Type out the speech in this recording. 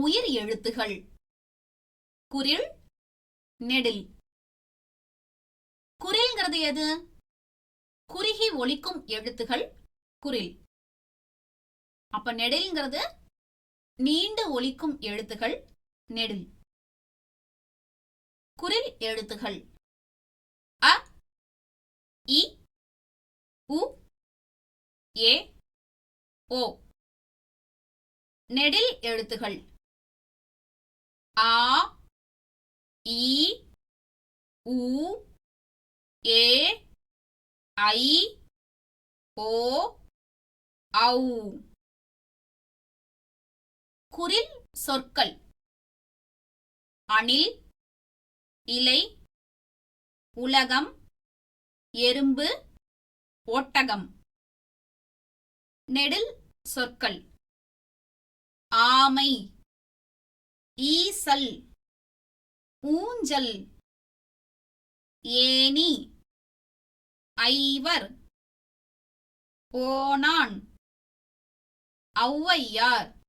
உயிர் எழுத்துகள் குறில் நெடில். குறில்ங்கிறது எது? குறுகி ஒலிக்கும் எழுத்துகள் குறில். அப்ப நெடில்ங்கிறது நீண்டு ஒலிக்கும் எழுத்துகள் நெடில். குறில் எழுத்துகள் அ, இ, உ, ஏ, ஓ. நெடில் எழுத்துகள் ஆ, இ, உ, ஏ, ஐ, ஓ, ஔ. குறில் சொற்கள் அணில், இலை, உலகம், எறும்பு, ஒட்டகம். நெடில் சொற்கள் ஆமை, ஈசல், ஊஞ்சல், ஏணி, ஐவர், ஓணான், ஔவையார்.